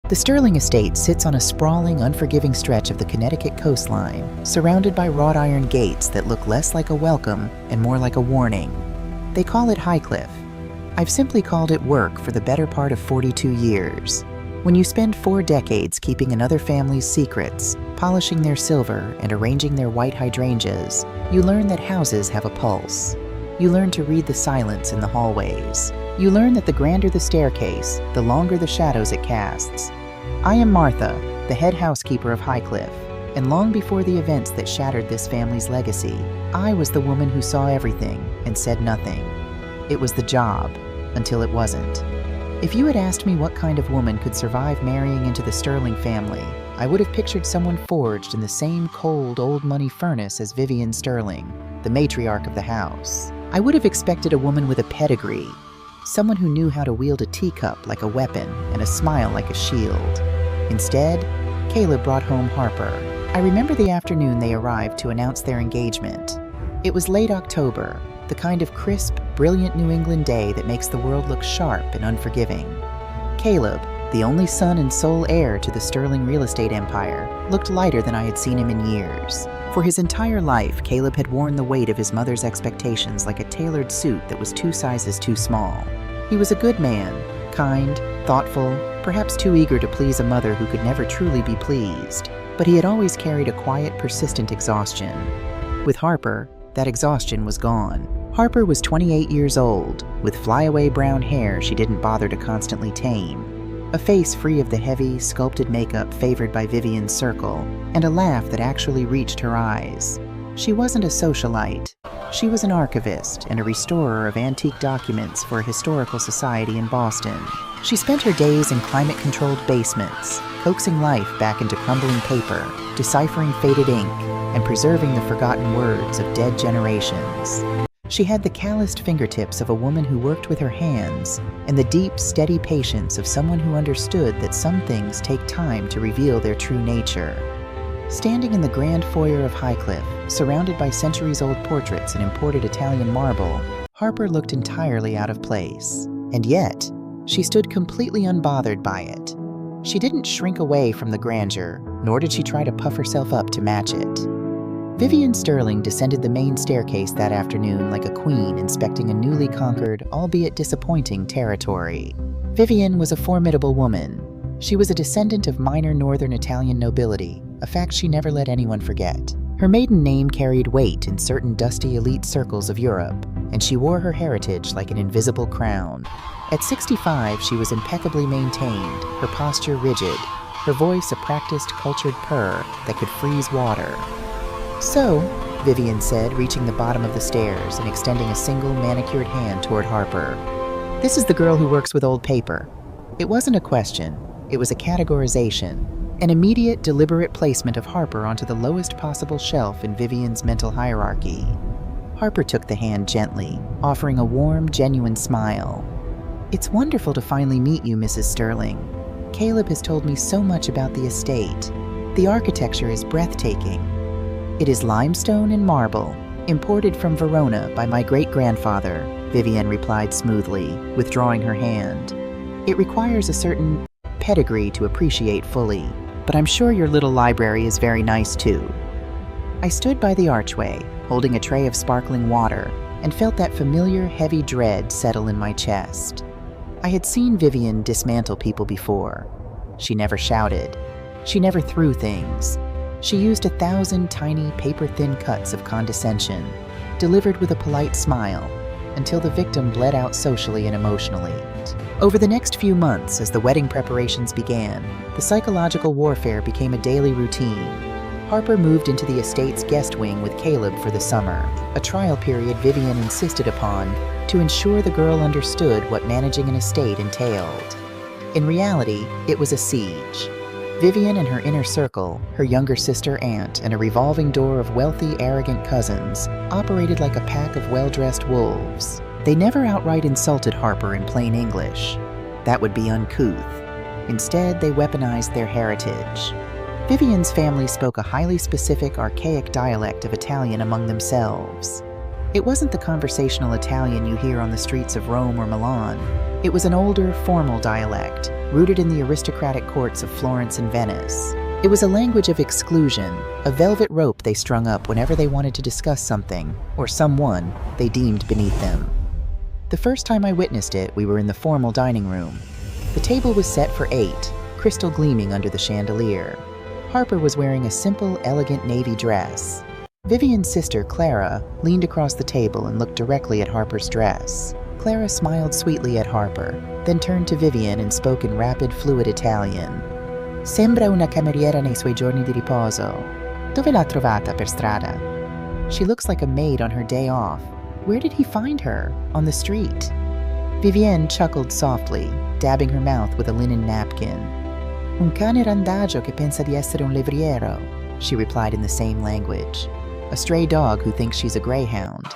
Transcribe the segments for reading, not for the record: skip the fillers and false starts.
The Sterling estate sits on a sprawling, unforgiving stretch of the Connecticut coastline, surrounded by wrought iron gates that look less like a welcome and more like a warning. They call it Highcliffe. I've simply called it work for the better part of 42 years. When you spend 4 decades keeping another family's secrets, polishing their silver and arranging their white hydrangeas, you learn that houses have a pulse. You learn to read the silence in the hallways. You learn that the grander the staircase, the longer the shadows it casts. I am Martha, the head housekeeper of Highcliffe, and long before the events that shattered this family's legacy, I was the woman who saw everything and said nothing. It was the job, until it wasn't. If you had asked me what kind of woman could survive marrying into the Sterling family, I would have pictured someone forged in the same cold, old money furnace as Vivian Sterling, the matriarch of the house. I would have expected a woman with a pedigree, someone who knew how to wield a teacup like a weapon and a smile like a shield. Instead, Caleb brought home Harper. I remember the afternoon they arrived to announce their engagement. It was late October, the kind of crisp, brilliant New England day that makes the world look sharp and unforgiving. Caleb, the only son and sole heir to the Sterling real estate empire, looked lighter than I had seen him in years. For his entire life, Caleb had worn the weight of his mother's expectations like a tailored suit that was 2 sizes too small. He was a good man, kind, thoughtful, perhaps too eager to please a mother who could never truly be pleased. But he had always carried a quiet, persistent exhaustion. With Harper, that exhaustion was gone. Harper was 28 years old, with flyaway brown hair she didn't bother to constantly tame, a face free of the heavy, sculpted makeup favored by Vivian's circle, and a laugh that actually reached her eyes. She wasn't a socialite. She was an archivist and a restorer of antique documents for a historical society in Boston. She spent her days in climate-controlled basements, coaxing life back into crumbling paper, deciphering faded ink, and preserving the forgotten words of dead generations. She had the calloused fingertips of a woman who worked with her hands, and the deep, steady patience of someone who understood that some things take time to reveal their true nature. Standing in the grand foyer of Highcliffe, surrounded by centuries-old portraits and imported Italian marble, Harper looked entirely out of place. And yet, she stood completely unbothered by it. She didn't shrink away from the grandeur, nor did she try to puff herself up to match it. Vivian Sterling descended the main staircase that afternoon like a queen inspecting a newly conquered, albeit disappointing, territory. Vivian was a formidable woman. She was a descendant of minor northern Italian nobility, a fact she never let anyone forget. Her maiden name carried weight in certain dusty elite circles of Europe, and she wore her heritage like an invisible crown. At 65, she was impeccably maintained, her posture rigid, her voice a practiced, cultured purr that could freeze water. "So," Vivian said, reaching the bottom of the stairs and extending a single manicured hand toward Harper, "this is the girl who works with old paper." It wasn't a question, it was a categorization, an immediate, deliberate placement of Harper onto the lowest possible shelf in Vivian's mental hierarchy. Harper took the hand gently, offering a warm, genuine smile. "It's wonderful to finally meet you, Mrs. Sterling. Caleb has told me so much about the estate. The architecture is breathtaking. It is limestone and marble, imported from Verona by my great-grandfather," Vivian replied smoothly, withdrawing her hand. "It requires a certain pedigree to appreciate fully, but I'm sure your little library is very nice too." I stood by the archway, holding a tray of sparkling water, and felt that familiar, heavy dread settle in my chest. I had seen Vivian dismantle people before. She never shouted. She never threw things. She used 1,000 tiny, paper-thin cuts of condescension, delivered with a polite smile, until the victim bled out socially and emotionally. Over the next few months, as the wedding preparations began, the psychological warfare became a daily routine. Harper moved into the estate's guest wing with Caleb for the summer, a trial period Vivian insisted upon to ensure the girl understood what managing an estate entailed. In reality, it was a siege. Vivian and her inner circle, her younger sister Aunt, and a revolving door of wealthy, arrogant cousins, operated like a pack of well-dressed wolves. They never outright insulted Harper in plain English. That would be uncouth. Instead, they weaponized their heritage. Vivian's family spoke a highly specific, archaic dialect of Italian among themselves. It wasn't the conversational Italian you hear on the streets of Rome or Milan. It was an older, formal dialect, rooted in the aristocratic courts of Florence and Venice. It was a language of exclusion, a velvet rope they strung up whenever they wanted to discuss something, or someone, they deemed beneath them. The first time I witnessed it, we were in the formal dining room. The table was set for 8, crystal gleaming under the chandelier. Harper was wearing a simple, elegant navy dress. Vivian's sister, Clara, leaned across the table and looked directly at Harper's dress. Clara smiled sweetly at Harper, then turned to Vivian and spoke in rapid, fluid Italian. Sembra una cameriera nei suoi giorni di riposo. Dove l'ha trovata per strada? She looks like a maid on her day off. Where did he find her? On the street. Vivienne chuckled softly, dabbing her mouth with a linen napkin. Un cane randagio che pensa di essere un levriero, she replied in the same language. A stray dog who thinks she's a greyhound.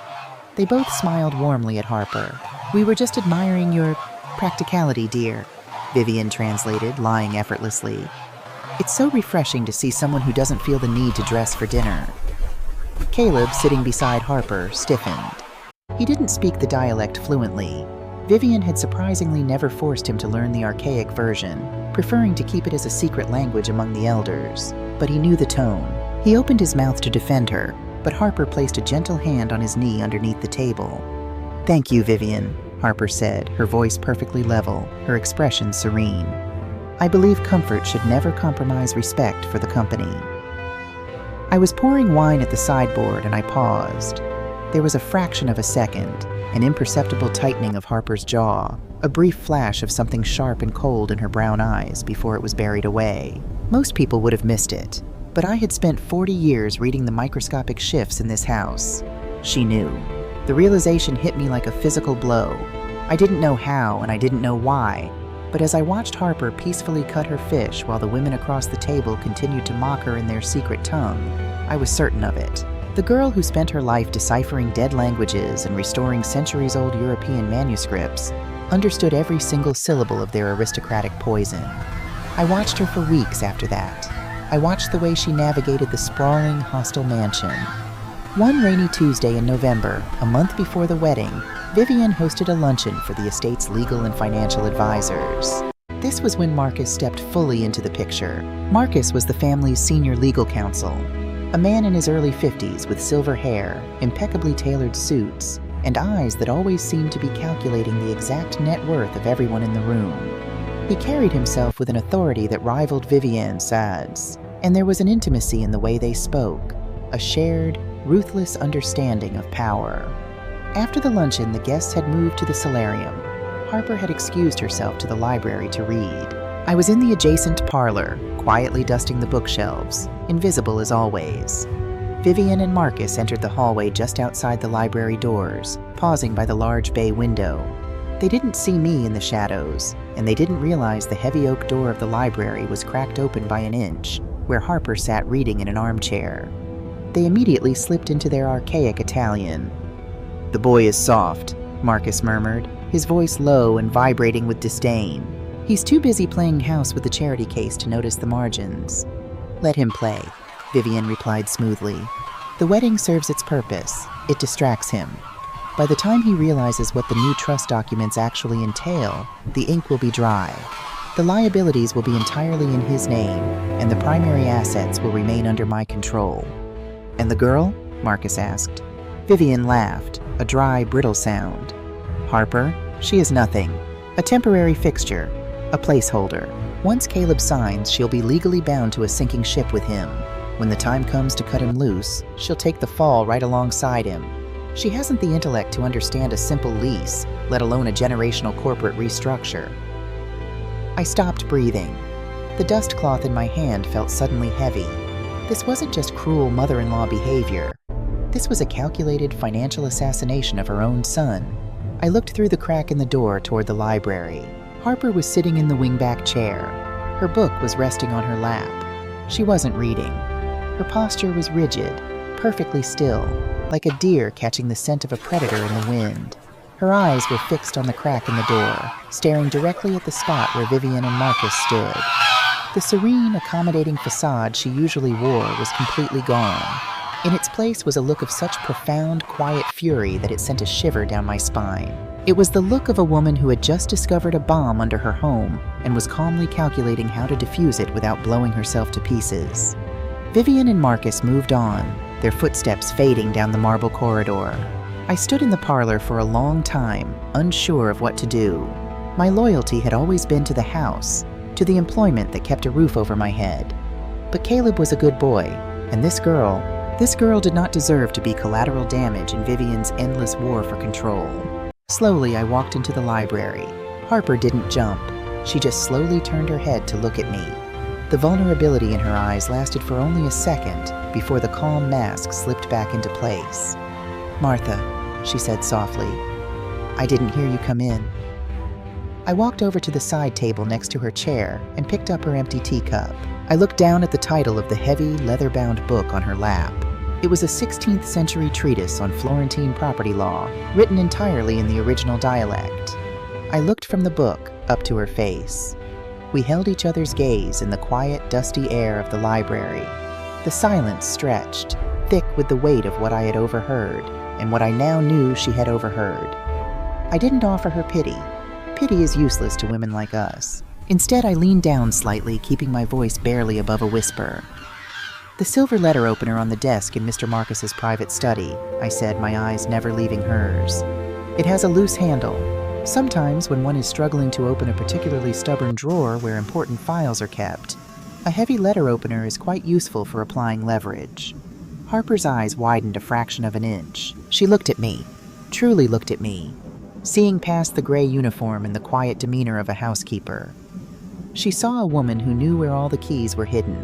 They both smiled warmly at Harper. We were just admiring your practicality, dear, Vivian translated, lying effortlessly. It's so refreshing to see someone who doesn't feel the need to dress for dinner. Caleb, sitting beside Harper, stiffened. He didn't speak the dialect fluently. Vivian had surprisingly never forced him to learn the archaic version, preferring to keep it as a secret language among the elders. But he knew the tone. He opened his mouth to defend her, but Harper placed a gentle hand on his knee underneath the table. Thank you, Vivian, Harper said, her voice perfectly level, her expression serene. I believe comfort should never compromise respect for the company. I was pouring wine at the sideboard and I paused. There was a fraction of a second, an imperceptible tightening of Harper's jaw, a brief flash of something sharp and cold in her brown eyes before it was buried away. Most people would have missed it, but I had spent 40 years reading the microscopic shifts in this house. She knew. The realization hit me like a physical blow. I didn't know how and I didn't know why, but as I watched Harper peacefully cut her fish while the women across the table continued to mock her in their secret tongue, I was certain of it. The girl who spent her life deciphering dead languages and restoring centuries-old European manuscripts understood every single syllable of their aristocratic poison. I watched her for weeks after that. I watched the way she navigated the sprawling, hostile mansion. One rainy Tuesday in November, a month before the wedding, Vivian hosted a luncheon for the estate's legal and financial advisors. This was when Marcus stepped fully into the picture. Marcus was the family's senior legal counsel, a man in his early 50s with silver hair, impeccably tailored suits, and eyes that always seemed to be calculating the exact net worth of everyone in the room. He carried himself with an authority that rivaled Vivian Sad's, and there was an intimacy in the way they spoke, a shared, ruthless understanding of power. After the luncheon, the guests had moved to the solarium. Harper had excused herself to the library to read. I was in the adjacent parlor, quietly dusting the bookshelves, invisible as always. Vivian and Marcus entered the hallway just outside the library doors, pausing by the large bay window. They didn't see me in the shadows, and they didn't realize the heavy oak door of the library was cracked open by an inch, where Harper sat reading in an armchair. They immediately slipped into their archaic Italian. "The boy is soft," Marcus murmured, his voice low and vibrating with disdain. "He's too busy playing house with the charity case to notice the margins." "Let him play," Vivian replied smoothly. "The wedding serves its purpose. It distracts him. By the time he realizes what the new trust documents actually entail, the ink will be dry. The liabilities will be entirely in his name, and the primary assets will remain under my control." "And the girl?" Marcus asked. Vivian laughed, a dry, brittle sound. "Harper? She is nothing. A temporary fixture, a placeholder. Once Caleb signs, she'll be legally bound to a sinking ship with him. When the time comes to cut him loose, she'll take the fall right alongside him. She hasn't the intellect to understand a simple lease, let alone a generational corporate restructure." I stopped breathing. The dust cloth in my hand felt suddenly heavy. This wasn't just cruel mother-in-law behavior. This was a calculated financial assassination of her own son. I looked through the crack in the door toward the library. Harper was sitting in the wingback chair. Her book was resting on her lap. She wasn't reading. Her posture was rigid, perfectly still, like a deer catching the scent of a predator in the wind. Her eyes were fixed on the crack in the door, staring directly at the spot where Vivian and Marcus stood. The serene, accommodating facade she usually wore was completely gone. In its place was a look of such profound, quiet fury that it sent a shiver down my spine. It was the look of a woman who had just discovered a bomb under her home and was calmly calculating how to defuse it without blowing herself to pieces. Vivian and Marcus moved on, their footsteps fading down the marble corridor. I stood in the parlor for a long time, unsure of what to do. My loyalty had always been to the house, to the employment that kept a roof over my head. But Caleb was a good boy, and this girl did not deserve to be collateral damage in Vivian's endless war for control. Slowly, I walked into the library. Harper didn't jump. She just slowly turned her head to look at me. The vulnerability in her eyes lasted for only a second before the calm mask slipped back into place. "Martha," she said softly, "I didn't hear you come in." I walked over to the side table next to her chair and picked up her empty teacup. I looked down at the title of the heavy, leather-bound book on her lap. It was a 16th century treatise on Florentine property law, written entirely in the original dialect. I looked from the book up to her face. We held each other's gaze in the quiet, dusty air of the library. The silence stretched, thick with the weight of what I had overheard, and what I now knew she had overheard. I didn't offer her pity. Pity is useless to women like us. Instead, I leaned down slightly, keeping my voice barely above a whisper. "The silver letter opener on the desk in Mr. Marcus's private study," I said, my eyes never leaving hers. "It has a loose handle. Sometimes, when one is struggling to open a particularly stubborn drawer where important files are kept, a heavy letter opener is quite useful for applying leverage." Harper's eyes widened a fraction of an inch. She looked at me, truly looked at me, seeing past the gray uniform and the quiet demeanor of a housekeeper. She saw a woman who knew where all the keys were hidden.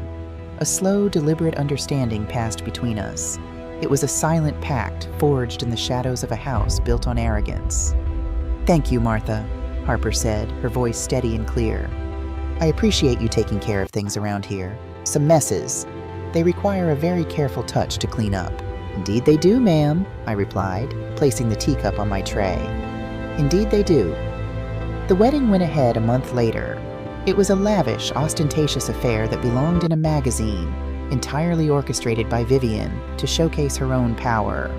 A slow, deliberate understanding passed between us. It was a silent pact forged in the shadows of a house built on arrogance. "Thank you, Martha," Harper said, her voice steady and clear. "I appreciate you taking care of things around here. Some messes. They require a very careful touch to clean up." "Indeed they do, ma'am," I replied, placing the teacup on my tray. "Indeed they do." The wedding went ahead a month later. It was a lavish, ostentatious affair that belonged in a magazine, entirely orchestrated by Vivian to showcase her own power.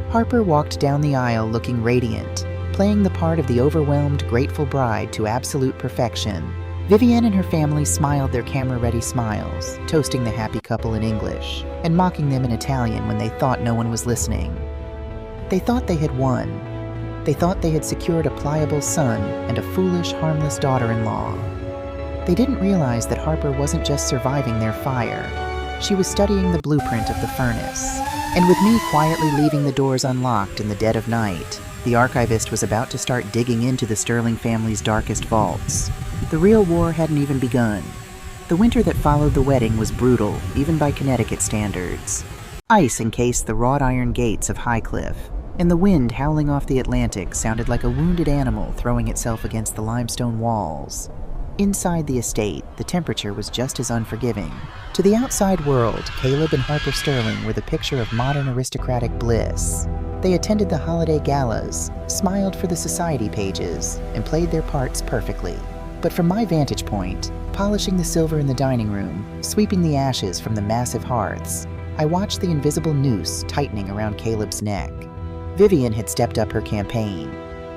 Harper walked down the aisle looking radiant, playing the part of the overwhelmed, grateful bride to absolute perfection. Vivian and her family smiled their camera-ready smiles, toasting the happy couple in English, and mocking them in Italian when they thought no one was listening. They thought they had won. They thought they had secured a pliable son and a foolish, harmless daughter-in-law. They didn't realize that Harper wasn't just surviving their fire. She was studying the blueprint of the furnace. And with me quietly leaving the doors unlocked in the dead of night, the archivist was about to start digging into the Sterling family's darkest vaults. The real war hadn't even begun. The winter that followed the wedding was brutal, even by Connecticut standards. Ice encased the wrought iron gates of Highcliffe, and the wind howling off the Atlantic sounded like a wounded animal throwing itself against the limestone walls. Inside the estate, the temperature was just as unforgiving. To the outside world, Caleb and Harper Sterling were the picture of modern aristocratic bliss. They attended the holiday galas, smiled for the society pages, and played their parts perfectly. But from my vantage point, polishing the silver in the dining room, sweeping the ashes from the massive hearths, I watched the invisible noose tightening around Caleb's neck. Vivian had stepped up her campaign.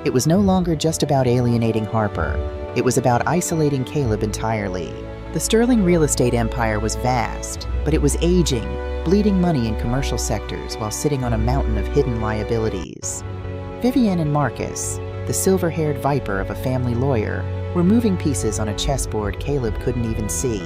It was no longer just about alienating Harper. It was about isolating Caleb entirely. The Sterling real estate empire was vast, but it was aging, bleeding money in commercial sectors while sitting on a mountain of hidden liabilities. Vivian and Marcus, the silver-haired viper of a family lawyer, were moving pieces on a chessboard Caleb couldn't even see.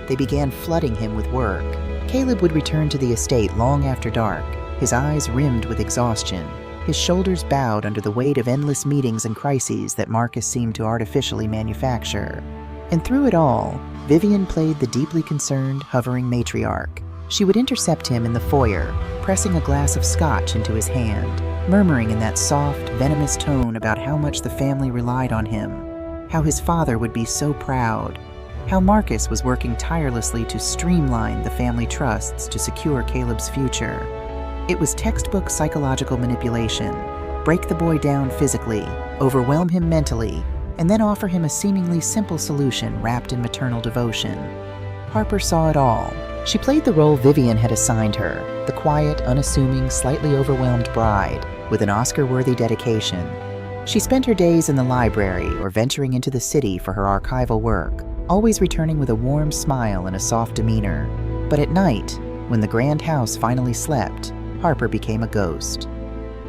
They began flooding him with work. Caleb would return to the estate long after dark, his eyes rimmed with exhaustion, his shoulders bowed under the weight of endless meetings and crises that Marcus seemed to artificially manufacture. And through it all, Vivian played the deeply concerned, hovering matriarch. She would intercept him in the foyer, pressing a glass of scotch into his hand, murmuring in that soft, venomous tone about how much the family relied on him, how his father would be so proud, how Marcus was working tirelessly to streamline the family trusts to secure Caleb's future. It was textbook psychological manipulation. Break the boy down physically, overwhelm him mentally, and then offer him a seemingly simple solution wrapped in maternal devotion. Harper saw it all. She played the role Vivian had assigned her, the quiet, unassuming, slightly overwhelmed bride, with an Oscar-worthy dedication. She spent her days in the library or venturing into the city for her archival work, always returning with a warm smile and a soft demeanor. But at night, when the grand house finally slept, Harper became a ghost.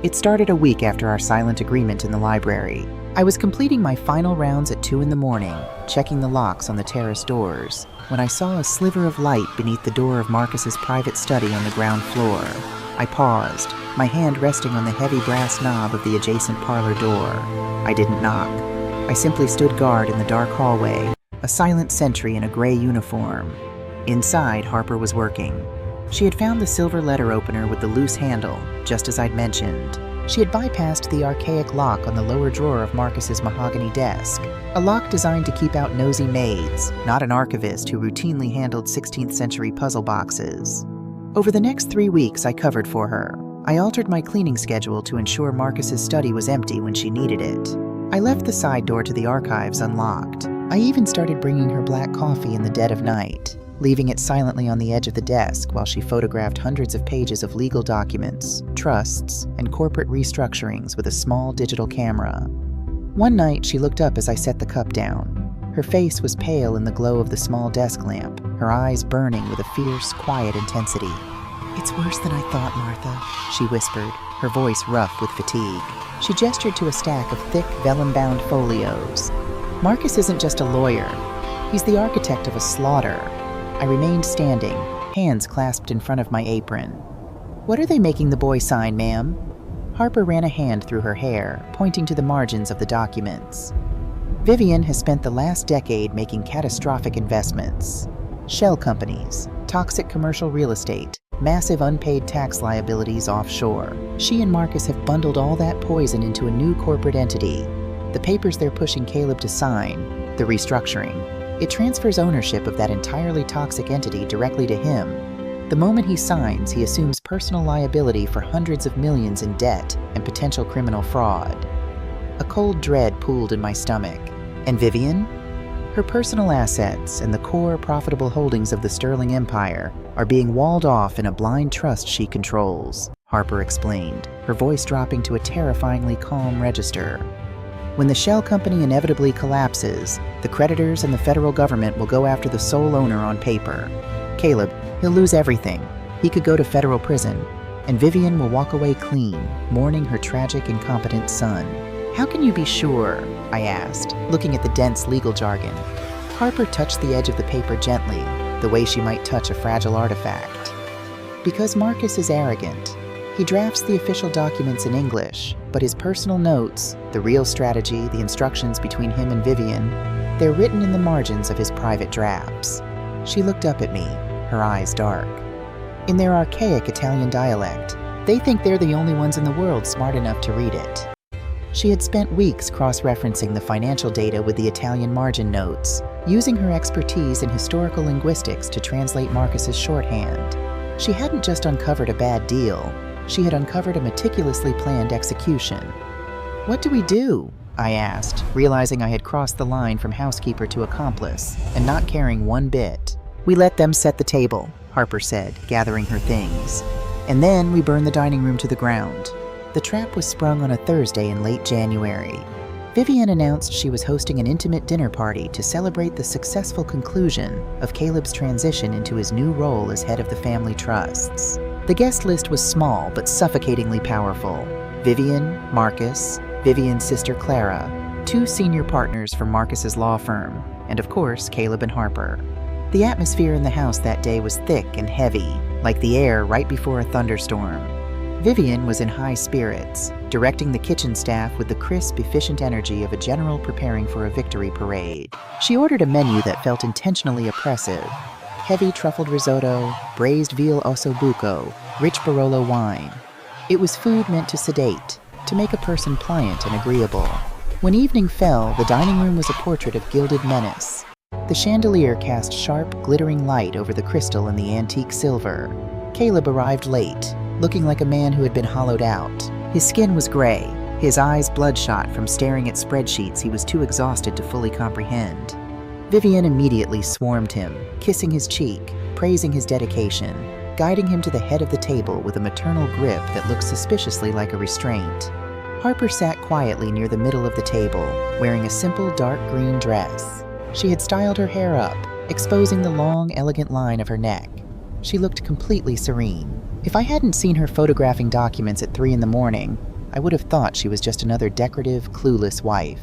It started a week after our silent agreement in the library. I was completing my final rounds at 2 a.m, checking the locks on the terrace doors, when I saw a sliver of light beneath the door of Marcus's private study on the ground floor. I paused, my hand resting on the heavy brass knob of the adjacent parlor door. I didn't knock. I simply stood guard in the dark hallway, a silent sentry in a gray uniform. Inside, Harper was working. She had found the silver letter opener with the loose handle, just as I'd mentioned. She had bypassed the archaic lock on the lower drawer of Marcus's mahogany desk, a lock designed to keep out nosy maids, not an archivist who routinely handled 16th century puzzle boxes. Over the next 3 weeks, I covered for her. I altered my cleaning schedule to ensure Marcus's study was empty when she needed it. I left the side door to the archives unlocked. I even started bringing her black coffee in the dead of night, leaving it silently on the edge of the desk while she photographed hundreds of pages of legal documents, trusts, and corporate restructurings with a small digital camera. One night, she looked up as I set the cup down. Her face was pale in the glow of the small desk lamp, her eyes burning with a fierce, quiet intensity. "It's worse than I thought, Martha," she whispered, her voice rough with fatigue. She gestured to a stack of thick, vellum-bound folios. "Marcus isn't just a lawyer. He's the architect of a slaughter." I remained standing, hands clasped in front of my apron. "What are they making the boy sign, ma'am?" Harper ran a hand through her hair, pointing to the margins of the documents. "Vivian has spent the last decade making catastrophic investments. Shell companies, toxic commercial real estate, massive unpaid tax liabilities offshore. She and Marcus have bundled all that poison into a new corporate entity. The papers they're pushing Caleb to sign, the restructuring, it transfers ownership of that entirely toxic entity directly to him. The moment he signs, he assumes personal liability for hundreds of millions in debt and potential criminal fraud." A cold dread pooled in my stomach. And Vivian? Her personal assets and the core profitable holdings of the Sterling Empire are being walled off in a blind trust she controls, Harper explained, her voice dropping to a terrifyingly calm register. "When the Shell company inevitably collapses, the creditors and the federal government will go after the sole owner on paper. Caleb, he'll lose everything. He could go to federal prison, and Vivian will walk away clean, mourning her tragic, incompetent son." "How can you be sure?" I asked, looking at the dense legal jargon. Harper touched the edge of the paper gently, the way she might touch a fragile artifact. "Because Marcus is arrogant. He drafts the official documents in English, but his personal notes, the real strategy, the instructions between him and Vivian, they're written in the margins of his private drafts." She looked up at me, her eyes dark. "In their archaic Italian dialect, they think they're the only ones in the world smart enough to read it." She had spent weeks cross-referencing the financial data with the Italian margin notes, using her expertise in historical linguistics to translate Marcus's shorthand. She hadn't just uncovered a bad deal, she had uncovered a meticulously planned execution. "What do we do?" I asked, realizing I had crossed the line from housekeeper to accomplice, and not caring one bit. "We let them set the table," Harper said, gathering her things. "And then we burn the dining room to the ground." The trap was sprung on a Thursday in late January. Vivian announced she was hosting an intimate dinner party to celebrate the successful conclusion of Caleb's transition into his new role as head of the family trusts. The guest list was small but suffocatingly powerful. Vivian, Marcus, Vivian's sister Clara, 2 senior partners from Marcus's law firm, and of course, Caleb and Harper. The atmosphere in the house that day was thick and heavy, like the air right before a thunderstorm. Vivian was in high spirits, directing the kitchen staff with the crisp, efficient energy of a general preparing for a victory parade. She ordered a menu that felt intentionally oppressive. Heavy truffled risotto, braised veal ossobuco, rich Barolo wine. It was food meant to sedate, to make a person pliant and agreeable. When evening fell, the dining room was a portrait of gilded menace. The chandelier cast sharp, glittering light over the crystal and the antique silver. Caleb arrived late, looking like a man who had been hollowed out. His skin was gray, his eyes bloodshot from staring at spreadsheets he was too exhausted to fully comprehend. Vivian immediately swarmed him, kissing his cheek, praising his dedication, guiding him to the head of the table with a maternal grip that looked suspiciously like a restraint. Harper sat quietly near the middle of the table, wearing a simple dark green dress. She had styled her hair up, exposing the long, elegant line of her neck. She looked completely serene. If I hadn't seen her photographing documents at 3 in the morning, I would have thought she was just another decorative, clueless wife.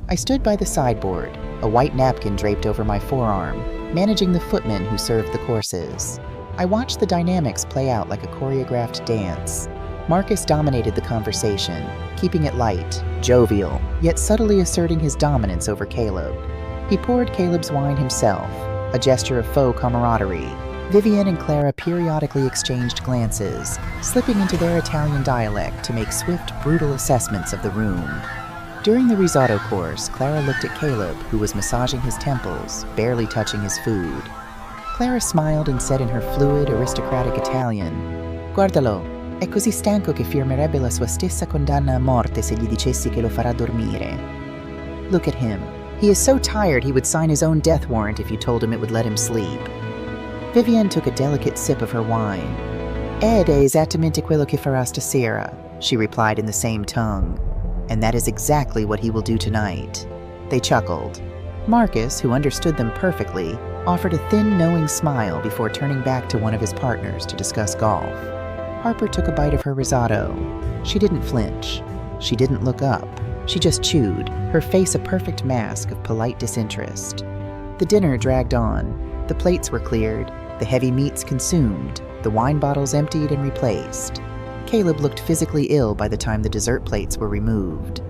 I stood by the sideboard, a white napkin draped over my forearm, managing the footmen who served the courses. I watched the dynamics play out like a choreographed dance. Marcus dominated the conversation, keeping it light, jovial, yet subtly asserting his dominance over Caleb. He poured Caleb's wine himself, a gesture of faux camaraderie. Vivian and Clara periodically exchanged glances, slipping into their Italian dialect to make swift, brutal assessments of the room. During the risotto course, Clara looked at Caleb, who was massaging his temples, barely touching his food. Clara smiled and said in her fluid, aristocratic Italian, "Guardalo, è così stanco che firmerebbe la sua stessa condanna a morte se gli dicessi che lo farà dormire." Look at him. He is so tired he would sign his own death warrant if you told him it would let him sleep. Vivian took a delicate sip of her wine. "Ed è esattamente quello che farà stasera," she replied in the same tongue. "And that is exactly what he will do tonight." They chuckled. Marcus, who understood them perfectly, offered a thin, knowing smile before turning back to one of his partners to discuss golf. Harper took a bite of her risotto. She didn't flinch. She didn't look up. She just chewed, her face a perfect mask of polite disinterest. The dinner dragged on. The plates were cleared, the heavy meats consumed, the wine bottles emptied and replaced. Caleb looked physically ill by the time the dessert plates were removed.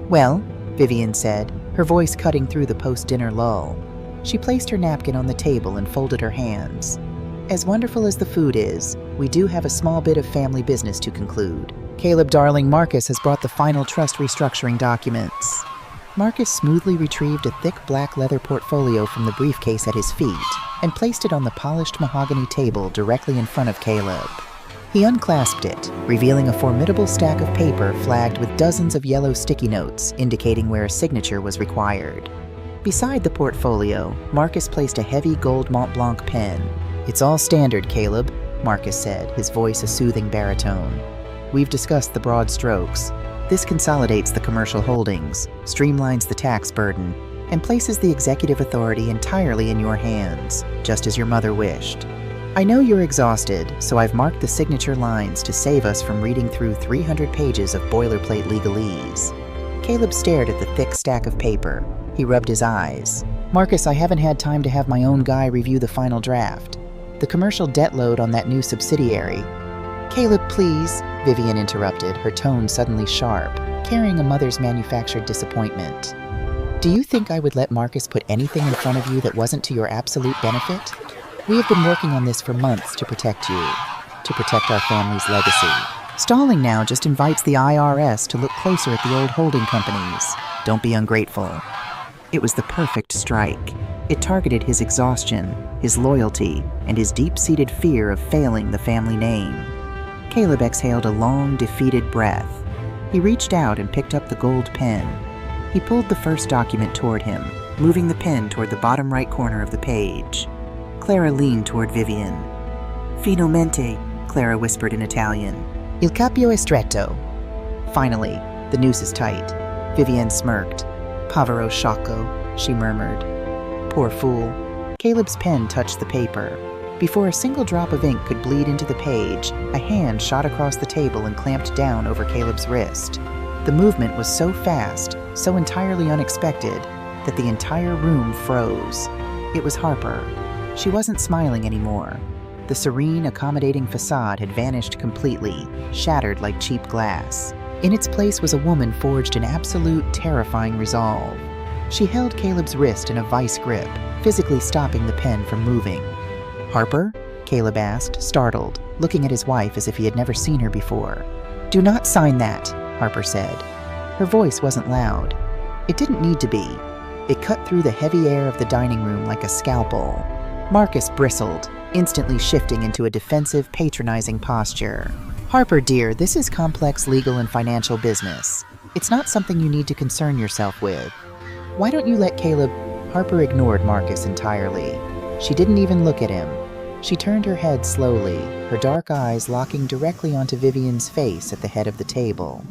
"Well," Vivian said, her voice cutting through the post-dinner lull. She placed her napkin on the table and folded her hands. "As wonderful as the food is, we do have a small bit of family business to conclude. Caleb darling, Marcus has brought the final trust restructuring documents." Marcus smoothly retrieved a thick black leather portfolio from the briefcase at his feet and placed it on the polished mahogany table directly in front of Caleb. He unclasped it, revealing a formidable stack of paper flagged with dozens of yellow sticky notes indicating where a signature was required. Beside the portfolio, Marcus placed a heavy gold Mont Blanc pen. "It's all standard, Caleb," Marcus said, his voice a soothing baritone. "We've discussed the broad strokes. This consolidates the commercial holdings, streamlines the tax burden, and places the executive authority entirely in your hands, just as your mother wished. I know you're exhausted, so I've marked the signature lines to save us from reading through 300 pages of boilerplate legalese." Caleb stared at the thick stack of paper. He rubbed his eyes. "Marcus, I haven't had time to have my own guy review the final draft. The commercial debt load on that new subsidiary—" "Caleb, please," Vivian interrupted, her tone suddenly sharp, carrying a mother's manufactured disappointment. "Do you think I would let Marcus put anything in front of you that wasn't to your absolute benefit? We have been working on this for months to protect you, to protect our family's legacy. Stalling now just invites the IRS to look closer at the old holding companies. Don't be ungrateful." It was the perfect strike. It targeted his exhaustion, his loyalty, and his deep-seated fear of failing the family name. Caleb exhaled a long, defeated breath. He reached out and picked up the gold pen. He pulled the first document toward him, moving the pen toward the bottom right corner of the page. Clara leaned toward Vivian. "Finalmente," Clara whispered in Italian. "Il capio è stretto." "Finally, the noose is tight." Vivian smirked. "Povero sciocco," she murmured. "Poor fool." Caleb's pen touched the paper. Before a single drop of ink could bleed into the page, a hand shot across the table and clamped down over Caleb's wrist. The movement was so fast, so entirely unexpected, that the entire room froze. It was Harper. She wasn't smiling anymore. The serene, accommodating facade had vanished completely, shattered like cheap glass. In its place was a woman forged in absolute, terrifying resolve. She held Caleb's wrist in a vice grip, physically stopping the pen from moving. "Harper?" Caleb asked, startled, looking at his wife as if he had never seen her before. "Do not sign that," Harper said. Her voice wasn't loud. It didn't need to be. It cut through the heavy air of the dining room like a scalpel. Marcus bristled, instantly shifting into a defensive, patronizing posture. "Harper, dear, this is complex legal and financial business. It's not something you need to concern yourself with. Why don't you let Caleb—" Harper ignored Marcus entirely. She didn't even look at him. She turned her head slowly, her dark eyes locking directly onto Vivian's face at the head of the table.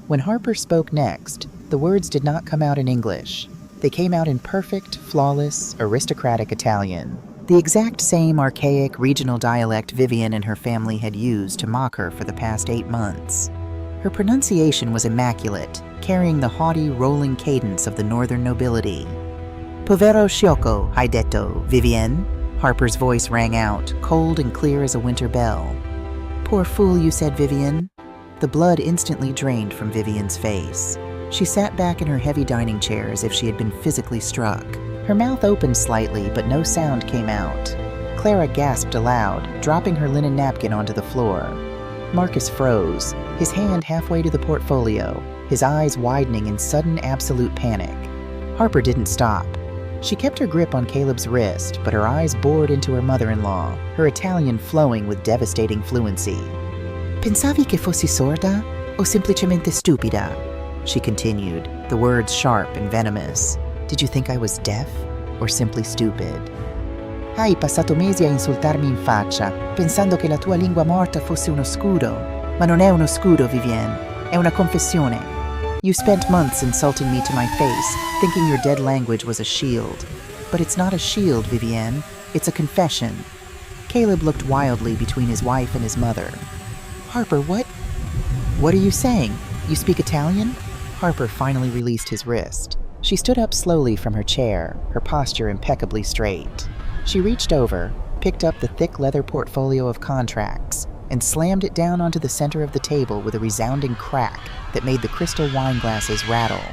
When Harper spoke next, the words did not come out in English. They came out in perfect, flawless, aristocratic Italian. The exact same archaic regional dialect Vivian and her family had used to mock her for the past 8 months. Her pronunciation was immaculate, carrying the haughty, rolling cadence of the northern nobility. "Povero sciocco, hai detto, Vivienne?" Harper's voice rang out, cold and clear as a winter bell. "Poor fool, you said, Vivian." The blood instantly drained from Vivian's face. She sat back in her heavy dining chair as if she had been physically struck. Her mouth opened slightly, but no sound came out. Clara gasped aloud, dropping her linen napkin onto the floor. Marcus froze, his hand halfway to the portfolio, his eyes widening in sudden absolute panic. Harper didn't stop. She kept her grip on Caleb's wrist, but her eyes bored into her mother-in-law, her Italian flowing with devastating fluency. "Pensavi che fossi sorda o semplicemente stupida?" she continued, the words sharp and venomous. "Did you think I was deaf or simply stupid? Hai passato mesi a insultarmi in faccia, pensando che la tua lingua morta fosse uno scudo. Ma non è uno scudo, Vivienne, è una confessione. You spent months insulting me to my face, thinking your dead language was a shield. But it's not a shield, Vivienne. It's a confession." Caleb looked wildly between his wife and his mother. "Harper, what? What are you saying? You speak Italian?" Harper finally released his wrist. She stood up slowly from her chair, her posture impeccably straight. She reached over, picked up the thick leather portfolio of contracts, and slammed it down onto the center of the table with a resounding crack that made the crystal wine glasses rattle.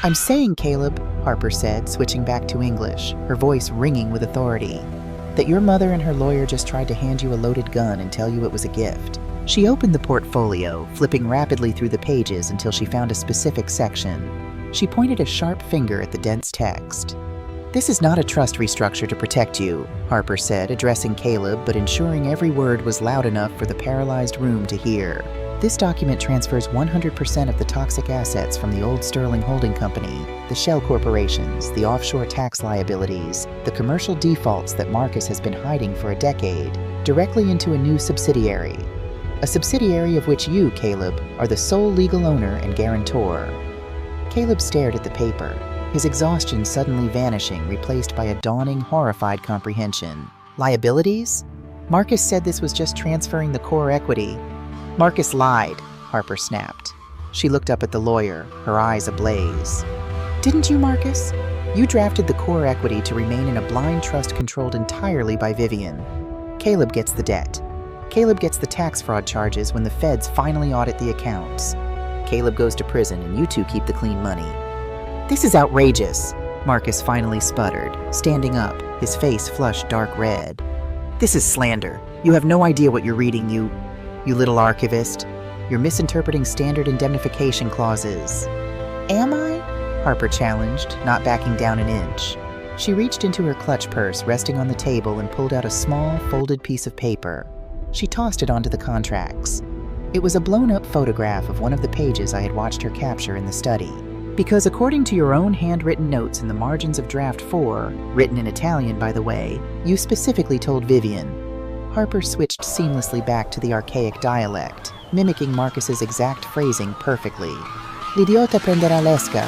"I'm saying, Caleb," Harper said, switching back to English, her voice ringing with authority, "that your mother and her lawyer just tried to hand you a loaded gun and tell you it was a gift." She opened the portfolio, flipping rapidly through the pages until she found a specific section. She pointed a sharp finger at the dense text. "This is not a trust restructure to protect you," Harper said, addressing Caleb but ensuring every word was loud enough for the paralyzed room to hear. "This document transfers 100% of the toxic assets from the old Sterling Holding Company, the shell corporations, the offshore tax liabilities, the commercial defaults that Marcus has been hiding for a decade, directly into a new subsidiary. A subsidiary of which you, Caleb, are the sole legal owner and guarantor." Caleb stared at the paper, his exhaustion suddenly vanishing, replaced by a dawning, horrified comprehension. "Liabilities? Marcus said this was just transferring the core equity." "Marcus lied," Harper snapped. She looked up at the lawyer, her eyes ablaze. "Didn't you, Marcus? You drafted the core equity to remain in a blind trust controlled entirely by Vivian. Caleb gets the debt. Caleb gets the tax fraud charges when the feds finally audit the accounts. Caleb goes to prison and you two keep the clean money." "This is outrageous," Marcus finally sputtered, standing up, his face flushed dark red. "This is slander. You have no idea what you're reading, you little archivist. You're misinterpreting standard indemnification clauses." "Am I?" Harper challenged, not backing down an inch. She reached into her clutch purse resting on the table and pulled out a small, folded piece of paper. She tossed it onto the contracts. It was a blown-up photograph of one of the pages I had watched her capture in the study. "Because according to your own handwritten notes in the margins of Draft 4, written in Italian by the way, you specifically told Vivian." Harper switched seamlessly back to the archaic dialect, mimicking Marcus's exact phrasing perfectly. "L'idiota prenderà l'esca.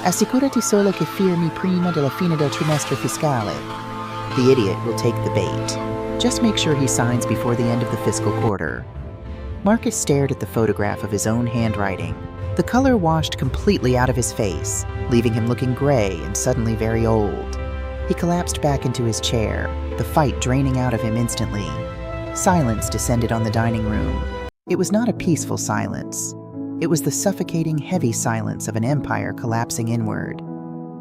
Assicurati solo che firmi prima della fine del trimestre fiscale." The idiot will take the bait. Just make sure he signs before the end of the fiscal quarter. Marcus stared at the photograph of his own handwriting. The color washed completely out of his face, leaving him looking gray and suddenly very old. He collapsed back into his chair, the fight draining out of him instantly. Silence descended on the dining room. It was not a peaceful silence. It was the suffocating, heavy silence of an empire collapsing inward.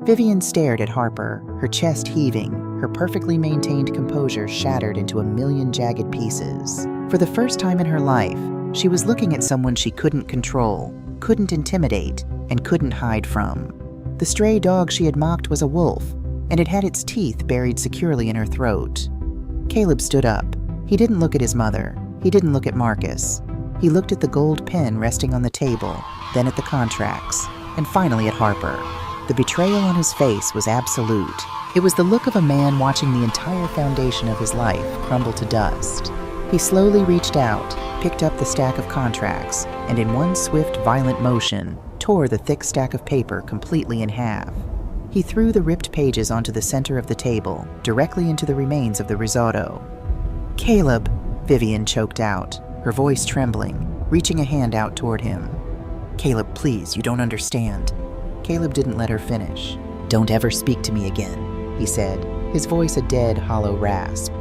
Vivian stared at Harper, her chest heaving, her perfectly maintained composure shattered into a million jagged pieces. For the first time in her life, she was looking at someone she couldn't control, couldn't intimidate, and couldn't hide from. The stray dog she had mocked was a wolf, and it had its teeth buried securely in her throat. Caleb stood up. He didn't look at his mother. He didn't look at Marcus. He looked at the gold pen resting on the table, then at the contracts, and finally at Harper. The betrayal on his face was absolute. It was the look of a man watching the entire foundation of his life crumble to dust. He slowly reached out, picked up the stack of contracts, and in one swift, violent motion, tore the thick stack of paper completely in half. He threw the ripped pages onto the center of the table, directly into the remains of the risotto. "Caleb," Vivian choked out, her voice trembling, reaching a hand out toward him. "Caleb, please, you don't understand." Caleb didn't let her finish. "Don't ever speak to me again," he said, his voice a dead, hollow rasp.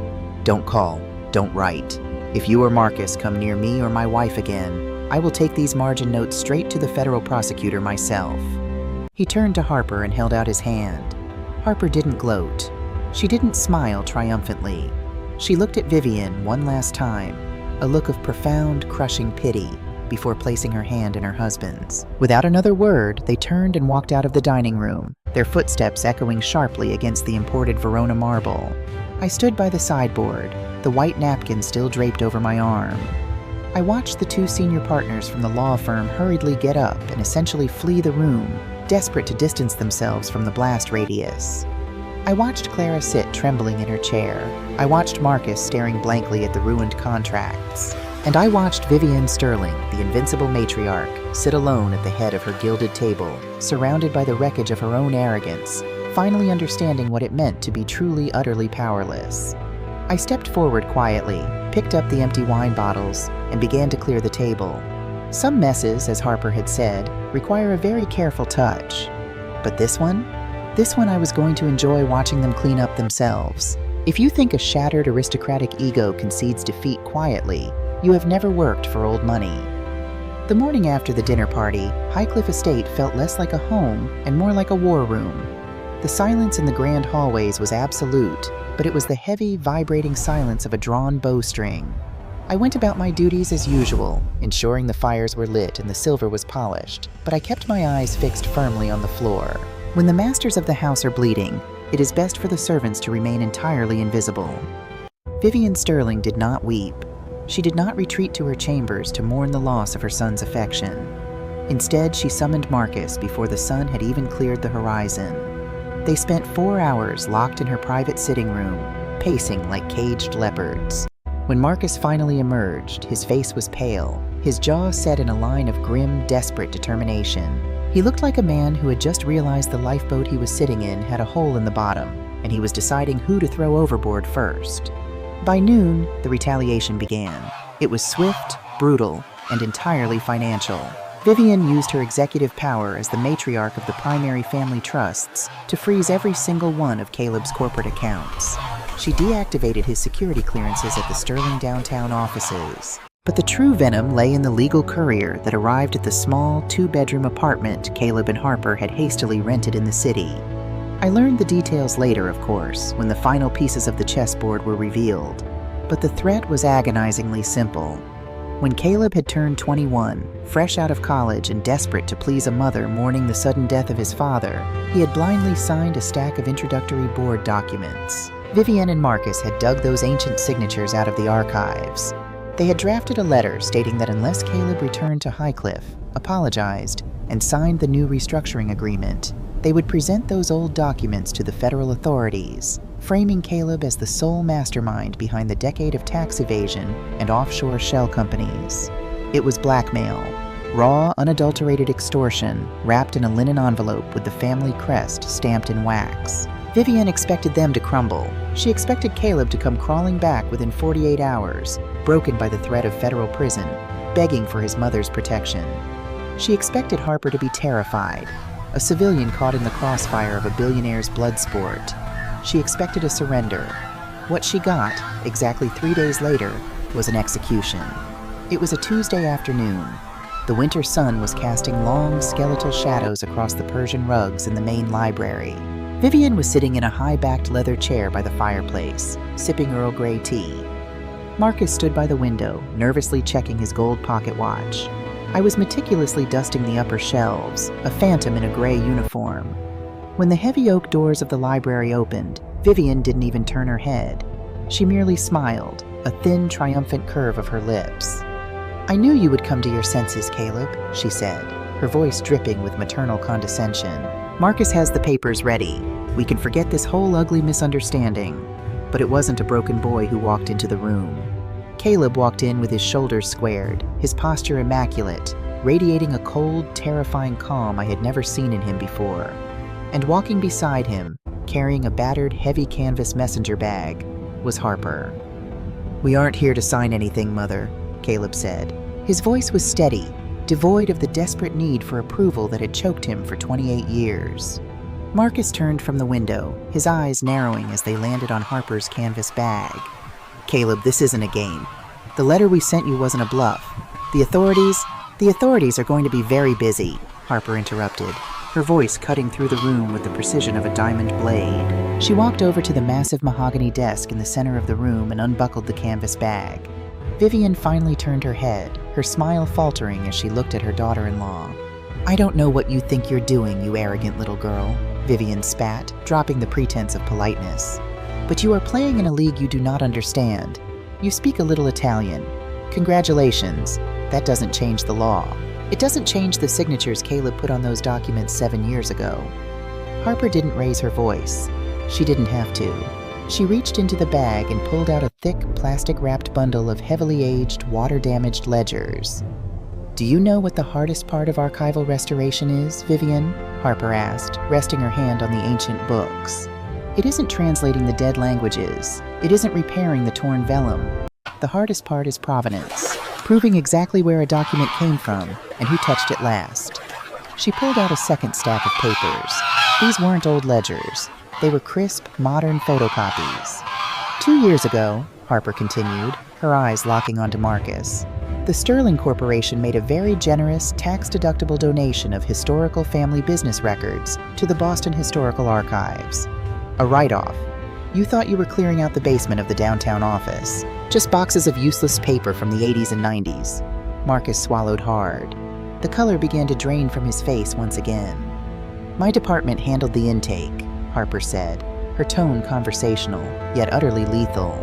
"Don't call, don't write. If you or Marcus come near me or my wife again, I will take these margin notes straight to the federal prosecutor myself." He turned to Harper and held out his hand. Harper didn't gloat. She didn't smile triumphantly. She looked at Vivian one last time, a look of profound, crushing pity, before placing her hand in her husband's. Without another word, they turned and walked out of the dining room, their footsteps echoing sharply against the imported Verona marble. I stood by the sideboard, the white napkin still draped over my arm. I watched the two senior partners from the law firm hurriedly get up and essentially flee the room, desperate to distance themselves from the blast radius. I watched Clara sit trembling in her chair. I watched Marcus staring blankly at the ruined contracts. And I watched Vivian Sterling, the invincible matriarch, sit alone at the head of her gilded table, surrounded by the wreckage of her own arrogance, finally understanding what it meant to be truly, utterly powerless. I stepped forward quietly, picked up the empty wine bottles, and began to clear the table. Some messes, as Harper had said, require a very careful touch. But this one I was going to enjoy watching them clean up themselves. If you think a shattered aristocratic ego concedes defeat quietly, you have never worked for old money. The morning after the dinner party, Highcliffe Estate felt less like a home and more like a war room. The silence in the grand hallways was absolute, but it was the heavy, vibrating silence of a drawn bowstring. I went about my duties as usual, ensuring the fires were lit and the silver was polished, but I kept my eyes fixed firmly on the floor. When the masters of the house are bleeding, it is best for the servants to remain entirely invisible. Vivian Sterling did not weep. She did not retreat to her chambers to mourn the loss of her son's affection. Instead, she summoned Marcus before the sun had even cleared the horizon. They spent 4 hours locked in her private sitting room, pacing like caged leopards. When Marcus finally emerged, his face was pale, his jaw set in a line of grim, desperate determination. He looked like a man who had just realized the lifeboat he was sitting in had a hole in the bottom, and he was deciding who to throw overboard first. By noon, the retaliation began. It was swift, brutal, and entirely financial. Vivian used her executive power as the matriarch of the primary family trusts to freeze every single one of Caleb's corporate accounts. She deactivated his security clearances at the Sterling downtown offices. But the true venom lay in the legal courier that arrived at the small, 2-bedroom apartment Caleb and Harper had hastily rented in the city. I learned the details later, of course, when the final pieces of the chessboard were revealed. But the threat was agonizingly simple. When Caleb had turned 21, fresh out of college and desperate to please a mother mourning the sudden death of his father, he had blindly signed a stack of introductory board documents. Vivian and Marcus had dug those ancient signatures out of the archives. They had drafted a letter stating that unless Caleb returned to Highcliffe, apologized, and signed the new restructuring agreement, they would present those old documents to the federal authorities, framing Caleb as the sole mastermind behind the decade of tax evasion and offshore shell companies. It was blackmail, raw, unadulterated extortion wrapped in a linen envelope with the family crest stamped in wax. Vivian expected them to crumble. She expected Caleb to come crawling back within 48 hours, broken by the threat of federal prison, begging for his mother's protection. She expected Harper to be terrified, a civilian caught in the crossfire of a billionaire's blood sport. She expected a surrender. What she got, exactly 3 days later, was an execution. It was a Tuesday afternoon. The winter sun was casting long, skeletal shadows across the Persian rugs in the main library. Vivian was sitting in a high-backed leather chair by the fireplace, sipping Earl Grey tea. Marcus stood by the window, nervously checking his gold pocket watch. I was meticulously dusting the upper shelves, a phantom in a gray uniform. When the heavy oak doors of the library opened, Vivian didn't even turn her head. She merely smiled, a thin, triumphant curve of her lips. "I knew you would come to your senses, Caleb," she said, her voice dripping with maternal condescension. "Marcus has the papers ready. We can forget this whole ugly misunderstanding." But it wasn't a broken boy who walked into the room. Caleb walked in with his shoulders squared, his posture immaculate, radiating a cold, terrifying calm I had never seen in him before. And walking beside him, carrying a battered, heavy canvas messenger bag, was Harper. "We aren't here to sign anything, Mother," Caleb said. His voice was steady, devoid of the desperate need for approval that had choked him for 28 years. Marcus turned from the window, his eyes narrowing as they landed on Harper's canvas bag. "Caleb, this isn't a game. The letter we sent you wasn't a bluff. The authorities are going to be very busy," Harper interrupted, her voice cutting through the room with the precision of a diamond blade. She walked over to the massive mahogany desk in the center of the room and unbuckled the canvas bag. Vivian finally turned her head, her smile faltering as she looked at her daughter-in-law. "I don't know what you think you're doing, you arrogant little girl," Vivian spat, dropping the pretense of politeness. "But you are playing in a league you do not understand. You speak a little Italian. Congratulations. That doesn't change the law. It doesn't change the signatures Caleb put on those documents 7 years ago." Harper didn't raise her voice. She didn't have to. She reached into the bag and pulled out a thick, plastic-wrapped bundle of heavily aged, water-damaged ledgers. "Do you know what the hardest part of archival restoration is, Vivian?" Harper asked, resting her hand on the ancient books. "It isn't translating the dead languages. It isn't repairing the torn vellum. The hardest part is provenance, proving exactly where a document came from and who touched it last." She pulled out a second stack of papers. These weren't old ledgers. They were crisp, modern photocopies. 2 years ago, Harper continued, her eyes locking onto Marcus, the Sterling Corporation made a very generous, tax-deductible donation of historical family business records to the Boston Historical Archives. A write-off. You thought you were clearing out the basement of the downtown office. Just boxes of useless paper from the 80s and 90s. Marcus swallowed hard. The color began to drain from his face once again. "My department handled the intake," Harper said, her tone conversational, yet utterly lethal.